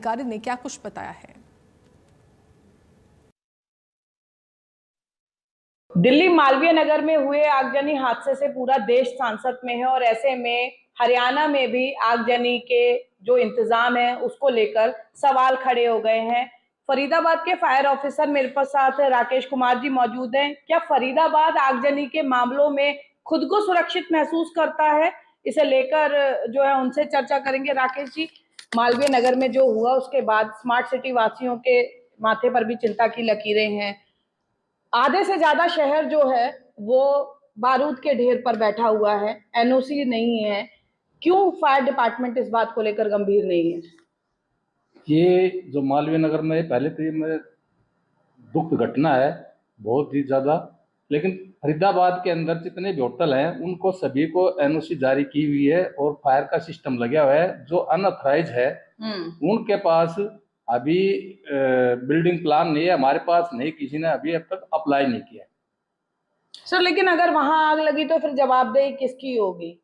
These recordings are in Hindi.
अधिकारी ने क्या कुछ बताया है। दिल्ली मालवीय नगर में हुए आगजनी हादसे से पूरा देश सांसत में है और ऐसे में हरियाणा में भी आगजनी के जो इंतजाम है उसको लेकर सवाल खड़े हो गए हैं। फरीदाबाद के फायर ऑफिसर मेरे पास साथ राकेश कुमार जी मौजूद हैं। क्या फरीदाबाद आगजनी के मामलों में खुद को सुरक्षित महसूस करता है? इसे लेकर जो है उनसे चर्चा करेंगे। राकेश जी, मालवीय नगर में जो हुआ उसके बाद स्मार्ट सिटी वासियों के माथे पर भी चिंता की लकीरें हैं। आधे से ज्यादा शहर जो है वो बारूद के ढेर पर बैठा हुआ है, एनओसी नहीं है। क्यों फायर डिपार्टमेंट इस बात को लेकर गंभीर नहीं है? ये जो मालवीय नगर में पहले तो ये में दुख घटना है बहुत ही ज़्यादा, लेकिन फरीदाबाद के अंदर जितने भी होटल हैं उनको सभी को एनओसी जारी की हुई है और फायर का सिस्टम लगा हुआ है। जो अनऑथराइज है उनके पास अभी बिल्डिंग प्लान नहीं है, हमारे पास नहीं, किसी ने अभी अब तक अप्लाई नहीं किया। सर, लेकिन अगर वहां आग लगी तो फिर जवाबदेही किसकी होगी?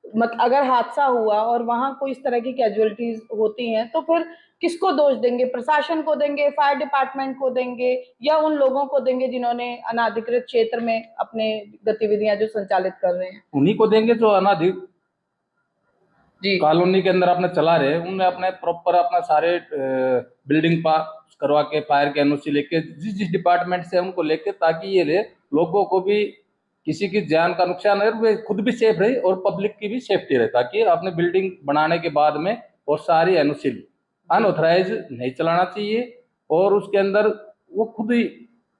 मतलब अगर हादसा हुआ और वहां कोई इस तरह की कैजुअलिटीज होती हैं तो फिर किसको दोष देंगे? प्रशासन को देंगे, फायर डिपार्टमेंट को देंगे, या उन लोगों को देंगे जिन्होंने अनाधिकृत क्षेत्र में अपने गतिविधियां जो संचालित कर रहे हैं? उन्हीं को देंगे जो अनाधिकृत कॉलोनी के अंदर अपने चला रहे हैं। उनने अपने प्रॉपर अपना सारे बिल्डिंग पास करवा के फायर के एनओसी लेके जिस डिपार्टमेंट से उनको लेके, ताकि ये लोगों को भी किसी की जान का नुकसान है, वे खुद भी सेफ रहे और पब्लिक की भी सेफ्टी रहे, ताकि अपने बिल्डिंग बनाने के बाद में और सारी एनओसी अनऑथराइज नहीं चलाना चाहिए और उसके अंदर वो खुद ही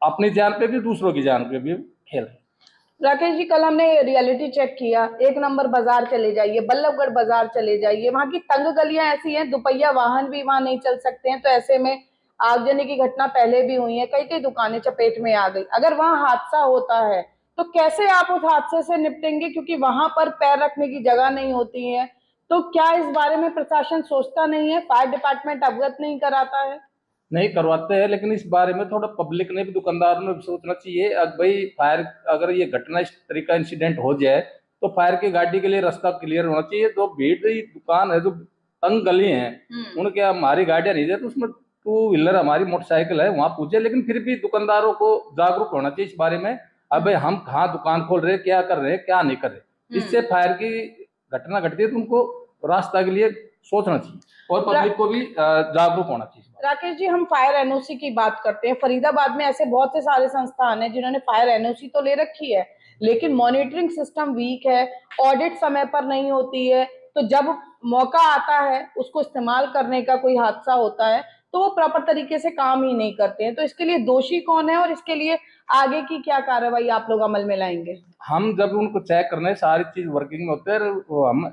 अपनी जान पे भी दूसरों की जान पे भी खेल रहे। राकेश जी, कल हमने रियलिटी चेक किया। 1 नंबर बाजार चले जाइए, बल्लभगढ़ बाजार चले जाइए, वहां की तंग गलियां ऐसी हैं, दुपहिया वाहन भी वहां नहीं चल सकते हैं। तो ऐसे में आगजनी की घटना पहले भी हुई है, कई कई दुकानें चपेट में आ गई। अगर वहां हादसा होता है तो कैसे आप उस हादसे से निपटेंगे? क्योंकि वहां पर पैर रखने की जगह नहीं होती है। तो क्या इस बारे में प्रशासन सोचता नहीं है? फायर डिपार्टमेंट अवगत नहीं कराता है? नहीं करवाते हैं, लेकिन इस बारे में थोड़ा पब्लिक ने भी, दुकानदारों ने भी सोचना चाहिए। भाई फायर, अगर ये घटना इस तरीका इंसिडेंट हो जाए तो फायर की गाड़ी के लिए रास्ता क्लियर होना चाहिए। जो भीड़ दुकान है, जो तंग गली है, उनके हमारी गाड़ियां नहीं जाए तो उसमें 2 व्हीलर हमारी मोटरसाइकिल है वहां पूछे, लेकिन फिर भी दुकानदारों को जागरूक होना चाहिए इस बारे में। अब भाई हम कहाँ दुकान खोल रहे हैं, क्या कर रहे हैं, क्या नहीं कर रहे। इससे फायर की घटना घटती है तो उनको रास्ता के लिए सोचना चाहिए और पब्लिक को भी जागरूक होना चाहिए। राकेश जी, हम फायर एनओसी की बात करते हैं। फरीदाबाद में ऐसे बहुत से सारे संस्थान हैं जिन्होंने फायर एनओसी तो ले रखी है, लेकिन मॉनिटरिंग सिस्टम वीक है, ऑडिट समय पर नहीं होती है। तो जब मौका आता है उसको इस्तेमाल करने का, कोई हादसा होता है, तो वो प्रॉपर तरीके से काम ही नहीं करते हैं। तो इसके लिए दोषी कौन है और इसके लिए आगे की क्या कार्रवाई आप लोग अमल में लाएंगे? हम जब उनको चेक करने सारी चीज वर्किंग में होते हैं, हम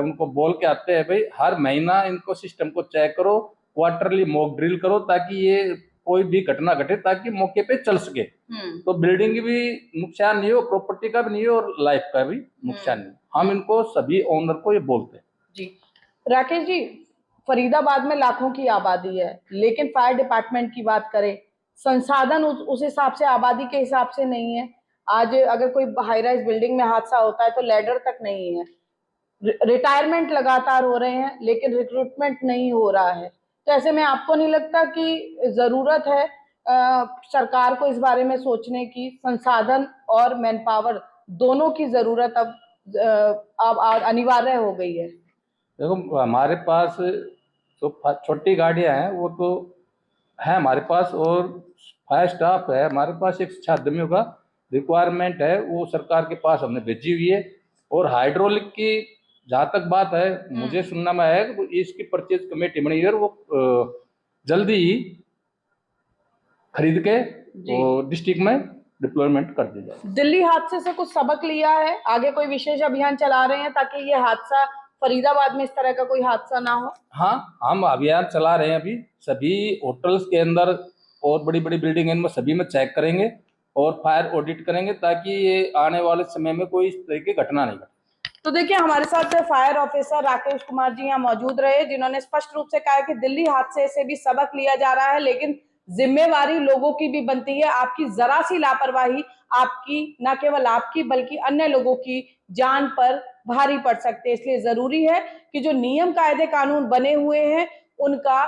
उनको बोल के आते हैं भाई हर महीना इनको सिस्टम को चेक करो, क्वार्टरली मॉक ड्रिल करो, ताकि ये कोई भी घटना घटे ताकि मौके पे चल सके। तो बिल्डिंग की भी नुकसान नहीं हो, प्रॉपर्टी का भी नहीं हो और लाइफ का भी नुकसान नहीं। हम इनको सभी ओनर को ये बोलते हैं। जी राकेश जी, फरीदाबाद में लाखों की आबादी है, लेकिन फायर डिपार्टमेंट की बात करें, संसाधन उस हिसाब से, आबादी के हिसाब से नहीं है। आज अगर कोई हाई राइज बिल्डिंग में हादसा होता है तो लैडर तक नहीं है। रिटायरमेंट लगातार हो रहे हैं लेकिन रिक्रूटमेंट नहीं हो रहा है। तो ऐसे में आपको नहीं लगता कि जरूरत है सरकार को इस बारे में सोचने की? संसाधन और मैन पावर दोनों की जरूरत अब अनिवार्य हो गई है। देखो, हमारे पास जो छोटी गाड़ियां हैं वो तो है हमारे पास, और फायर स्टाफ है हमारे पास। एक आदमियों का रिक्वायरमेंट है, वो सरकार के पास हमने भेजी हुई है। और हाइड्रोलिक की जहाँ तक बात है, मुझे सुनना में है कि इसकी परचेज कमेटी बनी है और वो जल्दी ही खरीद के डिस्ट्रिक्ट में डिप्लॉयमेंट कर दी जाए। दिल्ली हादसे से कुछ सबक लिया है? आगे कोई विशेष अभियान चला रहे हैं ताकि ये हादसा फरीदाबाद में इस तरह का कोई हादसा ना हो? हाँ, हम अभियान चला रहे हैं अभी। सभी होटल्स के अंदर और बड़ी बड़ी बिल्डिंग में सभी में चेक करेंगे और फायर ऑडिट करेंगे, ताकि ये आने वाले समय में कोई इस तरह की घटना नहीं घटे। तो देखिए, हमारे साथ फायर ऑफिसर राकेश कुमार जी यहाँ मौजूद रहे, जिन्होंने स्पष्ट रूप से कहा कि दिल्ली हादसे से भी सबक लिया जा रहा है, लेकिन जिम्मेवारी लोगों की भी बनती है। आपकी जरा सी लापरवाही आपकी, न केवल आपकी बल्कि अन्य लोगों की जान पर भारी पड़ सकते हैं। इसलिए जरूरी है कि जो नियम कायदे कानून बने हुए हैं उनका